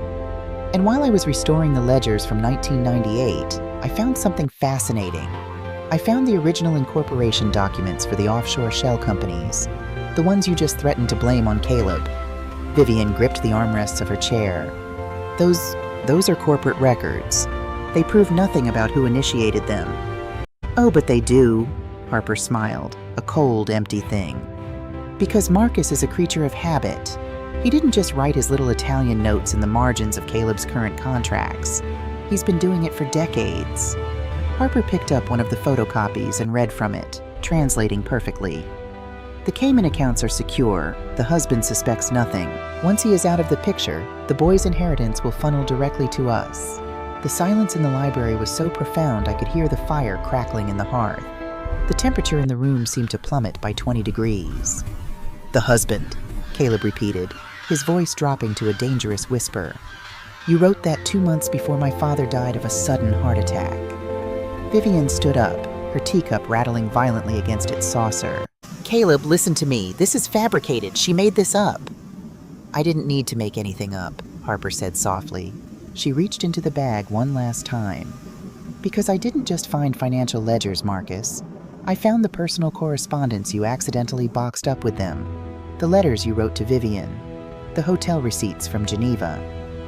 "And while I was restoring the ledgers from 1998, I found something fascinating. I found the original incorporation documents for the offshore shell companies, the ones you just threatened to blame on Caleb." Vivian gripped the armrests of her chair. Those are corporate records. They prove nothing about who initiated them." "Oh, but they do," Harper smiled, a cold, empty thing. "Because Marcus is a creature of habit. He didn't just write his little Italian notes in the margins of Caleb's current contracts. He's been doing it for decades." Harper picked up one of the photocopies and read from it, translating perfectly. "The Cayman accounts are secure. The husband suspects nothing. Once he is out of the picture, the boy's inheritance will funnel directly to us." The silence in the library was so profound I could hear the fire crackling in the hearth. The temperature in the room seemed to plummet by 20 degrees. "The husband," Caleb repeated, his voice dropping to a dangerous whisper. "You wrote that 2 months before my father died of a sudden heart attack." Vivian stood up, her teacup rattling violently against its saucer. "Caleb, listen to me. This is fabricated. She made this up." "I didn't need to make anything up," Harper said softly. She reached into the bag one last time. "Because I didn't just find financial ledgers, Marcus. I found the personal correspondence you accidentally boxed up with them, the letters you wrote to Vivian, the hotel receipts from Geneva,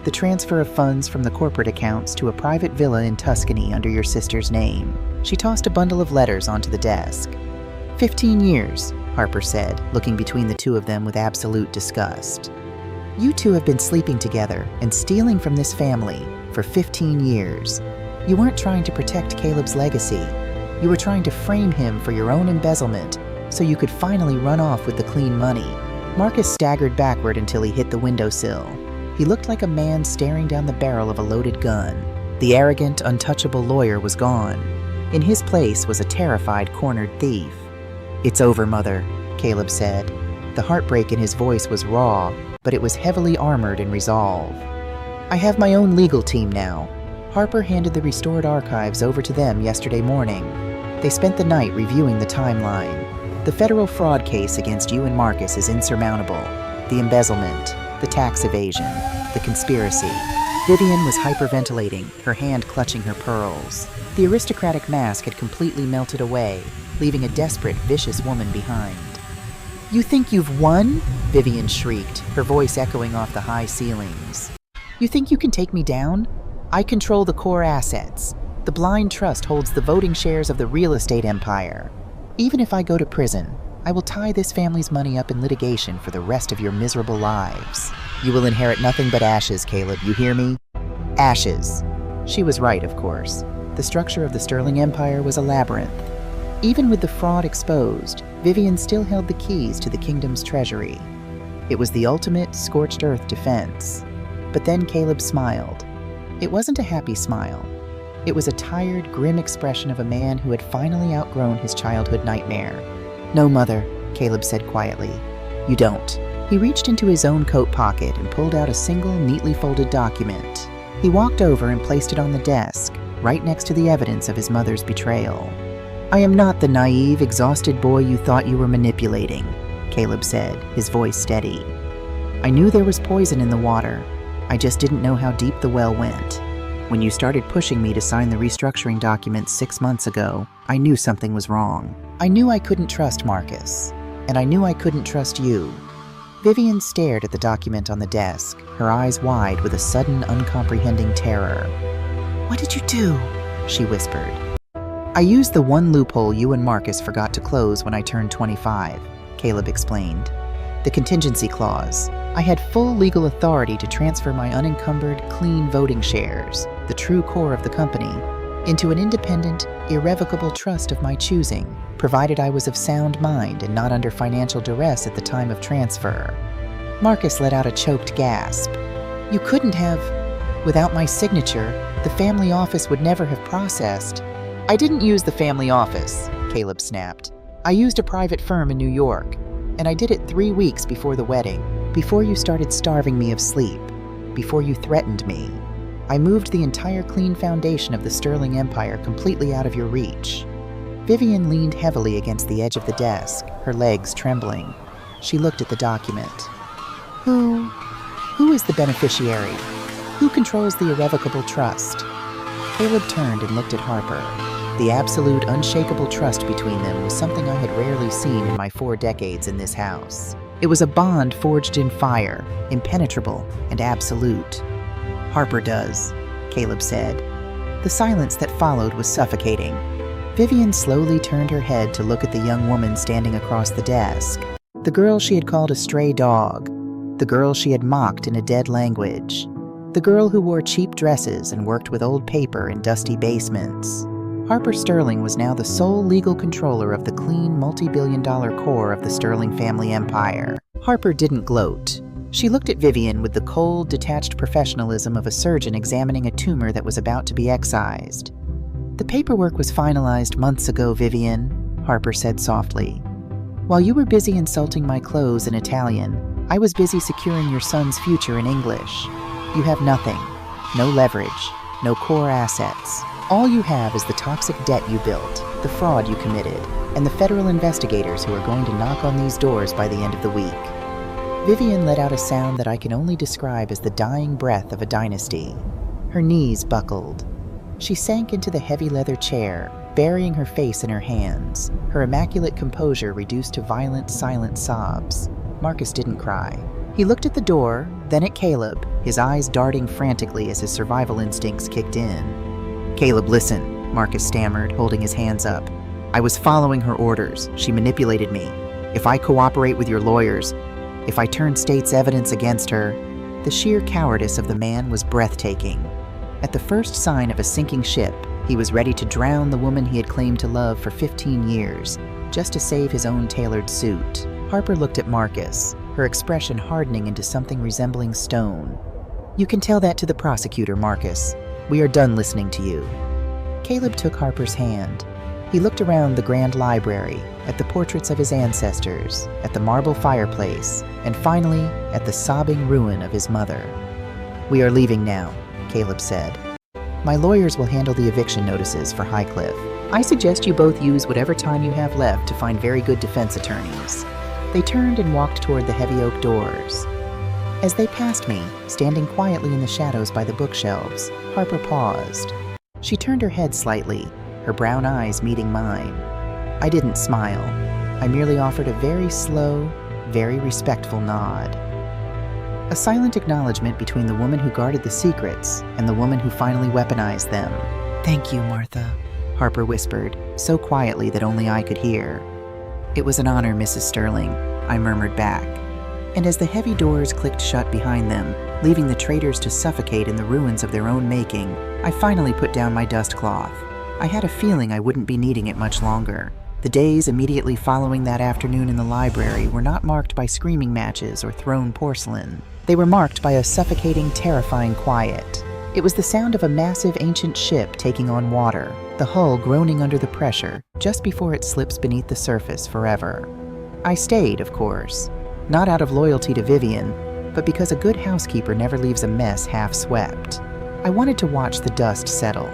the transfer of funds from the corporate accounts to a private villa in Tuscany under your sister's name." She tossed a bundle of letters onto the desk. 15 years, Harper said, looking between the two of them with absolute disgust. "You two have been sleeping together and stealing from this family for 15 years. You weren't trying to protect Caleb's legacy. You were trying to frame him for your own embezzlement so you could finally run off with the clean money." Marcus staggered backward until he hit the windowsill. He looked like a man staring down the barrel of a loaded gun. The arrogant, untouchable lawyer was gone. In his place was a terrified, cornered thief. "It's over, Mother," Caleb said. The heartbreak in his voice was raw, but it was heavily armored in resolve. "I have my own legal team now." Harper handed the restored archives over to them yesterday morning. They spent the night reviewing the timeline. "The federal fraud case against you and Marcus is insurmountable. The embezzlement, the tax evasion, the conspiracy." Vivian was hyperventilating, her hand clutching her pearls. The aristocratic mask had completely melted away, leaving a desperate, vicious woman behind. You think you've won? Vivian shrieked, her voice echoing off the high ceilings. You think you can take me down? I control the core assets. The blind trust holds the voting shares of the real estate empire. Even if I go to prison, I will tie this family's money up in litigation for the rest of your miserable lives. You will inherit nothing but ashes, Caleb, you hear me? Ashes. She was right, of course. The structure of the Sterling Empire was a labyrinth. Even with the fraud exposed, Vivian still held the keys to the kingdom's treasury. It was the ultimate scorched earth defense. But then Caleb smiled. It wasn't a happy smile. It was a tired, grim expression of a man who had finally outgrown his childhood nightmare. No, Mother, Caleb said quietly. You don't. He reached into his own coat pocket and pulled out a single, neatly folded document. He walked over and placed it on the desk, right next to the evidence of his mother's betrayal. I am not the naive, exhausted boy you thought you were manipulating, Caleb said, his voice steady. I knew there was poison in the water. I just didn't know how deep the well went. When you started pushing me to sign the restructuring documents 6 months ago, I knew something was wrong. I knew I couldn't trust Marcus, and I knew I couldn't trust you. Vivian stared at the document on the desk, her eyes wide with a sudden, uncomprehending terror. What did you do? She whispered. I used the one loophole you and Marcus forgot to close when I turned 25, Caleb explained. The contingency clause. I had full legal authority to transfer my unencumbered, clean voting shares, the true core of the company, into an independent, irrevocable trust of my choosing, provided I was of sound mind and not under financial duress at the time of transfer. Marcus let out a choked gasp. You couldn't have. Without my signature, the family office would never have processed. I didn't use the family office, Caleb snapped. I used a private firm in New York, and I did it 3 weeks before the wedding, before you started starving me of sleep, before you threatened me. I moved the entire clean foundation of the Sterling Empire completely out of your reach. Vivian leaned heavily against the edge of the desk, her legs trembling. She looked at the document. Who is the beneficiary? Who controls the irrevocable trust? Caleb turned and looked at Harper. The absolute, unshakable trust between them was something I had rarely seen in my 4 decades in this house. It was a bond forged in fire, impenetrable and absolute. Harper does, Caleb said. The silence that followed was suffocating. Vivian slowly turned her head to look at the young woman standing across the desk. The girl she had called a stray dog. The girl she had mocked in a dead language. The girl who wore cheap dresses and worked with old paper in dusty basements. Harper Sterling was now the sole legal controller of the clean, multi-billion-dollar core of the Sterling family empire. Harper didn't gloat. She looked at Vivian with the cold, detached professionalism of a surgeon examining a tumor that was about to be excised. The paperwork was finalized months ago, Vivian, Harper said softly. While you were busy insulting my clothes in Italian, I was busy securing your son's future in English. You have nothing. No leverage. No core assets. All you have is the toxic debt you built, the fraud you committed, and the federal investigators who are going to knock on these doors by the end of the week. Vivian let out a sound that I can only describe as the dying breath of a dynasty. Her knees buckled. She sank into the heavy leather chair, burying her face in her hands, her immaculate composure reduced to violent, silent sobs. Marcus didn't cry. He looked at the door, then at Caleb, his eyes darting frantically as his survival instincts kicked in. Caleb, listen, Marcus stammered, holding his hands up. I was following her orders. She manipulated me. If I cooperate with your lawyers, if I turn state's evidence against her, the sheer cowardice of the man was breathtaking. At the first sign of a sinking ship, he was ready to drown the woman he had claimed to love for 15 years, just to save his own tailored suit. Harper looked at Marcus, her expression hardening into something resembling stone. You can tell that to the prosecutor, Marcus. We are done listening to you. Caleb took Harper's hand. He looked around the grand library, at the portraits of his ancestors, at the marble fireplace, and finally, at the sobbing ruin of his mother. We are leaving now, Caleb said. My lawyers will handle the eviction notices for Highcliffe. I suggest you both use whatever time you have left to find very good defense attorneys. They turned and walked toward the heavy oak doors. As they passed me, standing quietly in the shadows by the bookshelves, Harper paused. She turned her head slightly, her brown eyes meeting mine. I didn't smile. I merely offered a very slow, very respectful nod. A silent acknowledgement between the woman who guarded the secrets and the woman who finally weaponized them. "Thank you, Martha," Harper whispered, so quietly that only I could hear. "It was an honor, Mrs. Sterling," I murmured back. And as the heavy doors clicked shut behind them, leaving the traitors to suffocate in the ruins of their own making, I finally put down my dust cloth. I had a feeling I wouldn't be needing it much longer. The days immediately following that afternoon in the library were not marked by screaming matches or thrown porcelain. They were marked by a suffocating, terrifying quiet. It was the sound of a massive ancient ship taking on water, the hull groaning under the pressure just before it slips beneath the surface forever. I stayed, of course, not out of loyalty to Vivian, but because a good housekeeper never leaves a mess half swept. I wanted to watch the dust settle.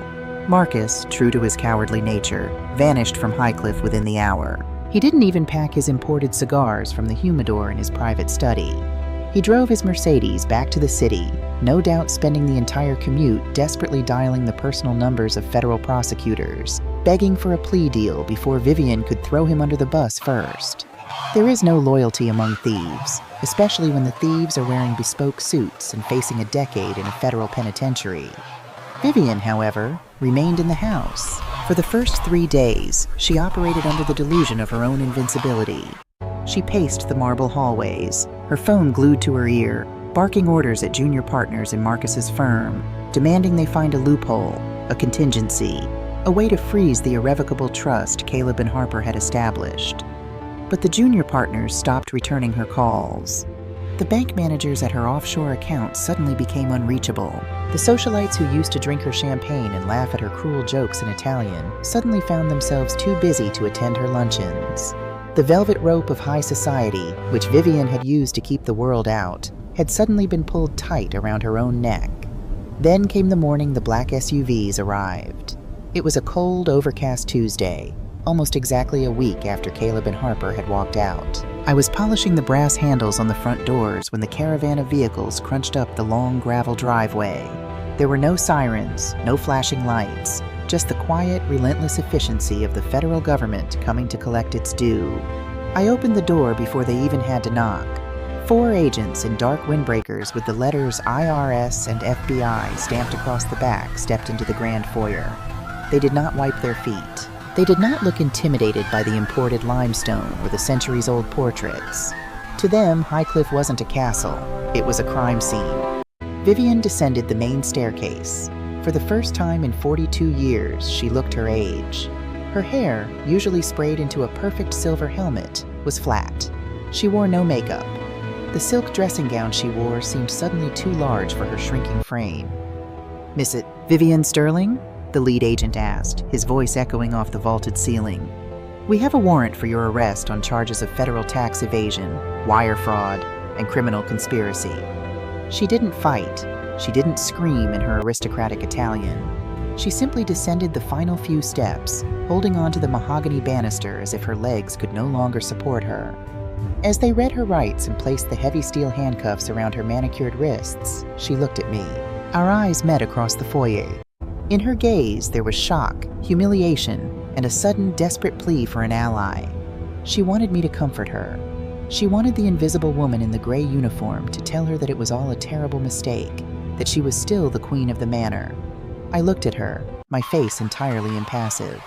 Marcus, true to his cowardly nature, vanished from Highcliffe within the hour. He didn't even pack his imported cigars from the humidor in his private study. He drove his Mercedes back to the city, no doubt spending the entire commute desperately dialing the personal numbers of federal prosecutors, begging for a plea deal before Vivian could throw him under the bus first. There is no loyalty among thieves, especially when the thieves are wearing bespoke suits and facing a decade in a federal penitentiary. Vivian, however, remained in the house. For the first 3 days, she operated under the delusion of her own invincibility. She paced the marble hallways, her phone glued to her ear, barking orders at junior partners in Marcus's firm, demanding they find a loophole, a contingency, a way to freeze the irrevocable trust Caleb and Harper had established. But the junior partners stopped returning her calls. The bank managers at her offshore accounts suddenly became unreachable. The socialites who used to drink her champagne and laugh at her cruel jokes in Italian suddenly found themselves too busy to attend her luncheons. The velvet rope of high society, which Vivian had used to keep the world out, had suddenly been pulled tight around her own neck. Then came the morning the black SUVs arrived. It was a cold, overcast Tuesday, almost exactly a week after Caleb and Harper had walked out. I was polishing the brass handles on the front doors when the caravan of vehicles crunched up the long gravel driveway. There were no sirens, no flashing lights, just the quiet, relentless efficiency of the federal government coming to collect its due. I opened the door before they even had to knock. 4 agents in dark windbreakers with the letters IRS and FBI stamped across the back stepped into the grand foyer. They did not wipe their feet. They did not look intimidated by the imported limestone or the centuries-old portraits. To them, Highcliffe wasn't a castle. It was a crime scene. Vivian descended the main staircase. For the first time in 42 years, she looked her age. Her hair, usually sprayed into a perfect silver helmet, was flat. She wore no makeup. The silk dressing gown she wore seemed suddenly too large for her shrinking frame. "Miss Vivian Sterling?" the lead agent asked, his voice echoing off the vaulted ceiling. "We have a warrant for your arrest on charges of federal tax evasion, wire fraud, and criminal conspiracy." She didn't fight. She didn't scream in her aristocratic Italian. She simply descended the final few steps, holding onto the mahogany banister as if her legs could no longer support her. As they read her rights and placed the heavy steel handcuffs around her manicured wrists, she looked at me. Our eyes met across the foyer. In her gaze, there was shock, humiliation, and a sudden, desperate plea for an ally. She wanted me to comfort her. She wanted the invisible woman in the gray uniform to tell her that it was all a terrible mistake, that she was still the queen of the manor. I looked at her, my face entirely impassive.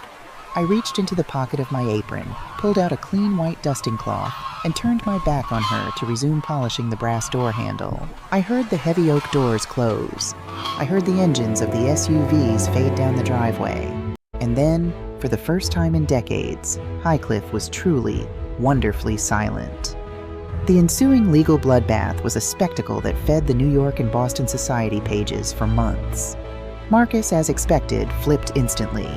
I reached into the pocket of my apron, pulled out a clean white dusting cloth, and turned my back on her to resume polishing the brass door handle. I heard the heavy oak doors close. I heard the engines of the SUVs fade down the driveway. And then, for the first time in decades, Highcliffe was truly, wonderfully silent. The ensuing legal bloodbath was a spectacle that fed the New York and Boston society pages for months. Marcus, as expected, flipped instantly.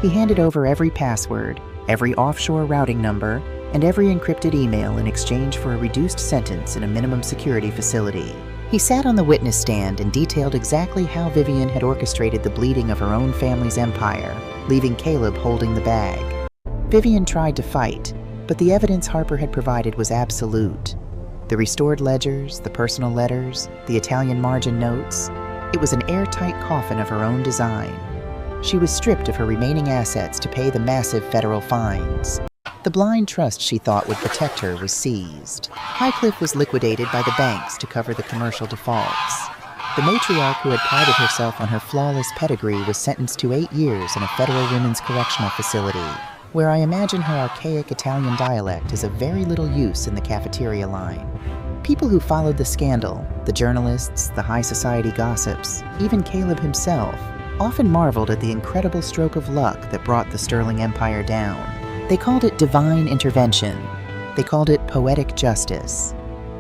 He handed over every password, every offshore routing number, and every encrypted email in exchange for a reduced sentence in a minimum security facility. He sat on the witness stand and detailed exactly how Vivian had orchestrated the bleeding of her own family's empire, leaving Caleb holding the bag. Vivian tried to fight, but the evidence Harper had provided was absolute. The restored ledgers, the personal letters, the Italian margin notes. It was an airtight coffin of her own design. She was stripped of her remaining assets to pay the massive federal fines. The blind trust she thought would protect her was seized. Highcliffe was liquidated by the banks to cover the commercial defaults. The matriarch who had prided herself on her flawless pedigree was sentenced to 8 years in a federal women's correctional facility, where I imagine her archaic Italian dialect is of very little use in the cafeteria line. People who followed the scandal, the journalists, the high society gossips, even Caleb himself, often marveled at the incredible stroke of luck that brought the Sterling Empire down. They called it divine intervention. They called it poetic justice.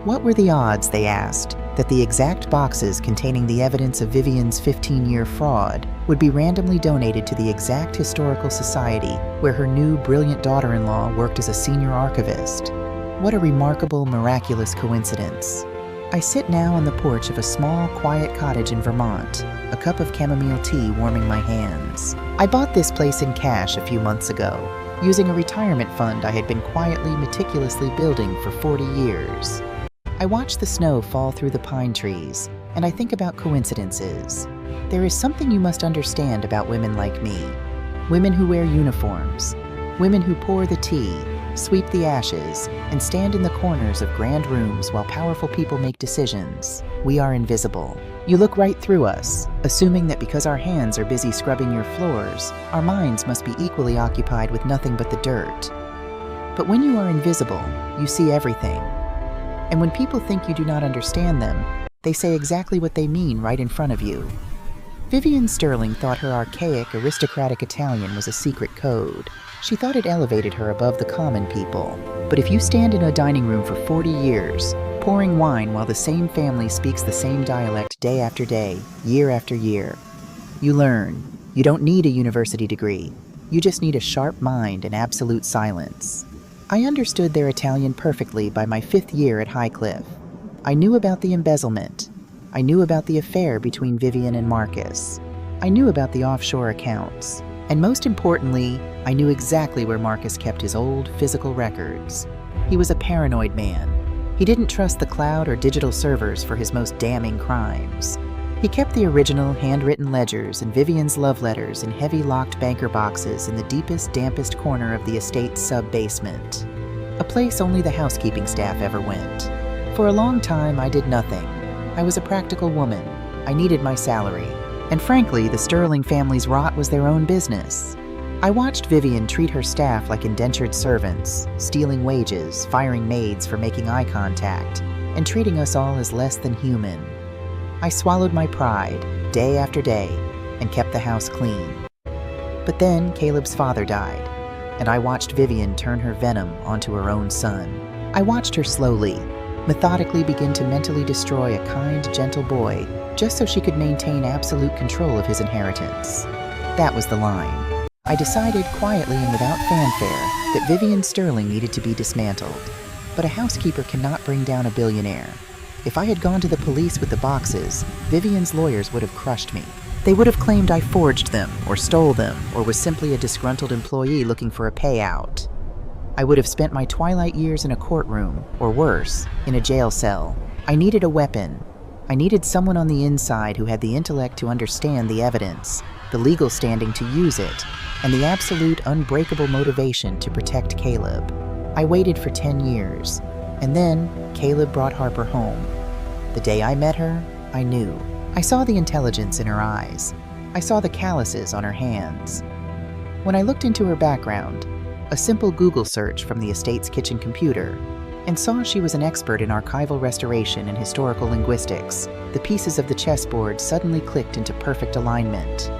What were the odds, they asked, that the exact boxes containing the evidence of Vivian's 15-year fraud would be randomly donated to the exact historical society where her new, brilliant daughter-in-law worked as a senior archivist? What a remarkable, miraculous coincidence. I sit now on the porch of a small, quiet cottage in Vermont, a cup of chamomile tea warming my hands. I bought this place in cash a few months ago, using a retirement fund I had been quietly, meticulously building for 40 years. I watch the snow fall through the pine trees, and I think about coincidences. There is something you must understand about women like me. Women who wear uniforms. Women who pour the tea, sweep the ashes, and stand in the corners of grand rooms while powerful people make decisions. We are invisible. You look right through us, assuming that because our hands are busy scrubbing your floors, our minds must be equally occupied with nothing but the dirt. But when you are invisible, you see everything. And when people think you do not understand them, they say exactly what they mean right in front of you. Vivian Sterling thought her archaic, aristocratic Italian was a secret code. She thought it elevated her above the common people. But if you stand in a dining room for 40 years, pouring wine while the same family speaks the same dialect day after day, year after year, you learn. You don't need a university degree. You just need a sharp mind and absolute silence. I understood their Italian perfectly by my 5th year at Highcliffe. I knew about the embezzlement. I knew about the affair between Vivian and Marcus. I knew about the offshore accounts. And most importantly, I knew exactly where Marcus kept his old physical records. He was a paranoid man. He didn't trust the cloud or digital servers for his most damning crimes. He kept the original handwritten ledgers and Vivian's love letters in heavy locked banker boxes in the deepest, dampest corner of the estate's sub-basement, a place only the housekeeping staff ever went. For a long time, I did nothing. I was a practical woman. I needed my salary. And frankly, the Sterling family's rot was their own business. I watched Vivian treat her staff like indentured servants, stealing wages, firing maids for making eye contact, and treating us all as less than human. I swallowed my pride, day after day, and kept the house clean. But then Caleb's father died, and I watched Vivian turn her venom onto her own son. I watched her slowly, methodically begin to mentally destroy a kind, gentle boy just so she could maintain absolute control of his inheritance. That was the line. I decided quietly and without fanfare that Vivian Sterling needed to be dismantled. But a housekeeper cannot bring down a billionaire. If I had gone to the police with the boxes, Vivian's lawyers would have crushed me. They would have claimed I forged them, or stole them, or was simply a disgruntled employee looking for a payout. I would have spent my twilight years in a courtroom, or worse, in a jail cell. I needed a weapon. I needed someone on the inside who had the intellect to understand the evidence, the legal standing to use it, and the absolute unbreakable motivation to protect Caleb. I waited for 10 years, and then Caleb brought Harper home. The day I met her, I knew. I saw the intelligence in her eyes. I saw the calluses on her hands. When I looked into her background, a simple Google search from the estate's kitchen computer, and saw she was an expert in archival restoration and historical linguistics, the pieces of the chessboard suddenly clicked into perfect alignment.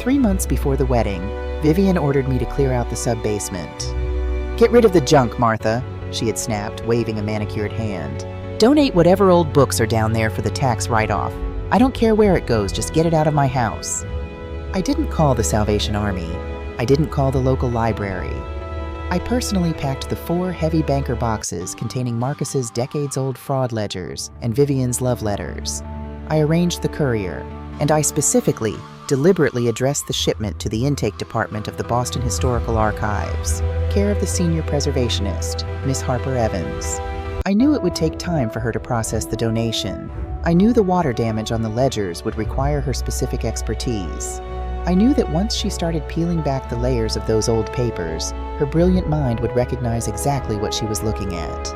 3 months before the wedding, Vivian ordered me to clear out the sub-basement. "Get rid of the junk, Martha," she had snapped, waving a manicured hand. "Donate whatever old books are down there for the tax write-off. I don't care where it goes, just get it out of my house." I didn't call the Salvation Army. I didn't call the local library. I personally packed the 4 heavy banker boxes containing Marcus's decades-old fraud ledgers and Vivian's love letters. I arranged the courier, and I specifically, deliberately addressed the shipment to the intake department of the Boston Historical Archives, care of the senior preservationist, Miss Harper Evans. I knew it would take time for her to process the donation. I knew the water damage on the ledgers would require her specific expertise. I knew that once she started peeling back the layers of those old papers, her brilliant mind would recognize exactly what she was looking at.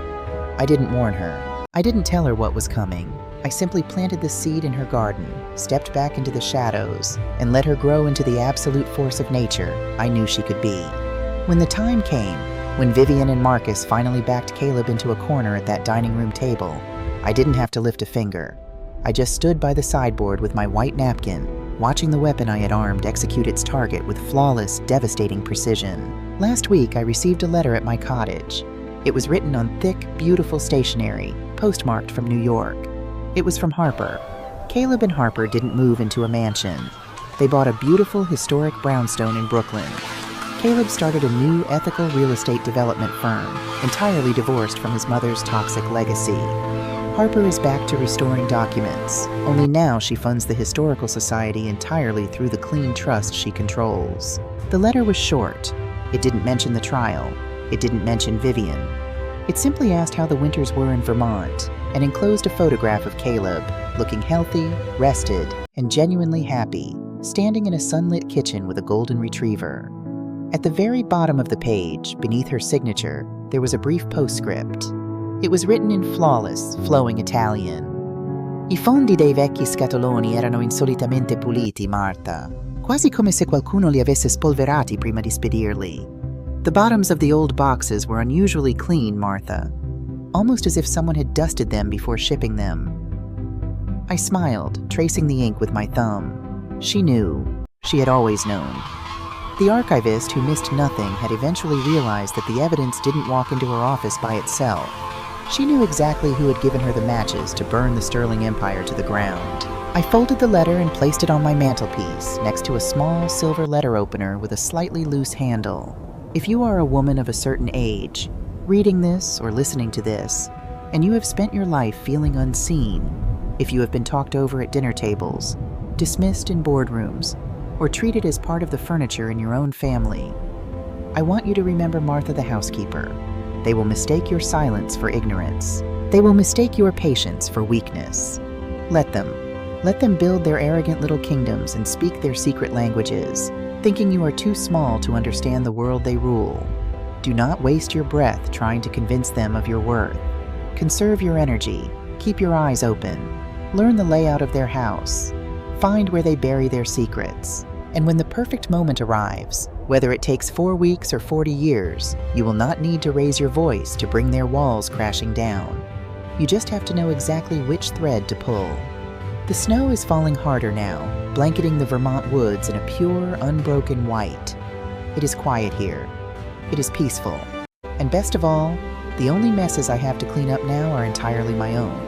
I didn't warn her. I didn't tell her what was coming. I simply planted the seed in her garden, stepped back into the shadows, and let her grow into the absolute force of nature I knew she could be. When the time came, when Vivian and Marcus finally backed Caleb into a corner at that dining room table, I didn't have to lift a finger. I just stood by the sideboard with my white napkin, watching the weapon I had armed execute its target with flawless, devastating precision. Last week, I received a letter at my cottage. It was written on thick, beautiful stationery, postmarked from New York. It was from Harper. Caleb and Harper didn't move into a mansion. They bought a beautiful, historic brownstone in Brooklyn. Caleb started a new, ethical real estate development firm, entirely divorced from his mother's toxic legacy. Harper is back to restoring documents, only now she funds the Historical Society entirely through the clean trust she controls. The letter was short. It didn't mention the trial. It didn't mention Vivian. It simply asked how the winters were in Vermont and enclosed a photograph of Caleb, looking healthy, rested, and genuinely happy, standing in a sunlit kitchen with a golden retriever. At the very bottom of the page, beneath her signature, there was a brief postscript. It was written in flawless, flowing Italian. I fondi dei vecchi scatoloni erano insolitamente puliti, Martha, quasi come se qualcuno li avesse spolverati prima di spedirli. The bottoms of the old boxes were unusually clean, Martha, almost as if someone had dusted them before shipping them. I smiled, tracing the ink with my thumb. She knew. She had always known. The archivist who missed nothing had eventually realized that the evidence didn't walk into her office by itself. She knew exactly who had given her the matches to burn the Sterling Empire to the ground. I folded the letter and placed it on my mantelpiece next to a small silver letter opener with a slightly loose handle. If you are a woman of a certain age, reading this or listening to this, and you have spent your life feeling unseen, if you have been talked over at dinner tables, dismissed in boardrooms, or treated as part of the furniture in your own family, I want you to remember Martha the housekeeper. They will mistake your silence for ignorance. They will mistake your patience for weakness. Let them. Let them build their arrogant little kingdoms and speak their secret languages, thinking you are too small to understand the world they rule. Do not waste your breath trying to convince them of your worth. Conserve your energy. Keep your eyes open. Learn the layout of their house. Find where they bury their secrets. And when the perfect moment arrives, whether it takes 4 weeks or 40 years, you will not need to raise your voice to bring their walls crashing down. You just have to know exactly which thread to pull. The snow is falling harder now, blanketing the Vermont woods in a pure, unbroken white. It is quiet here. It is peaceful. And best of all, the only messes I have to clean up now are entirely my own.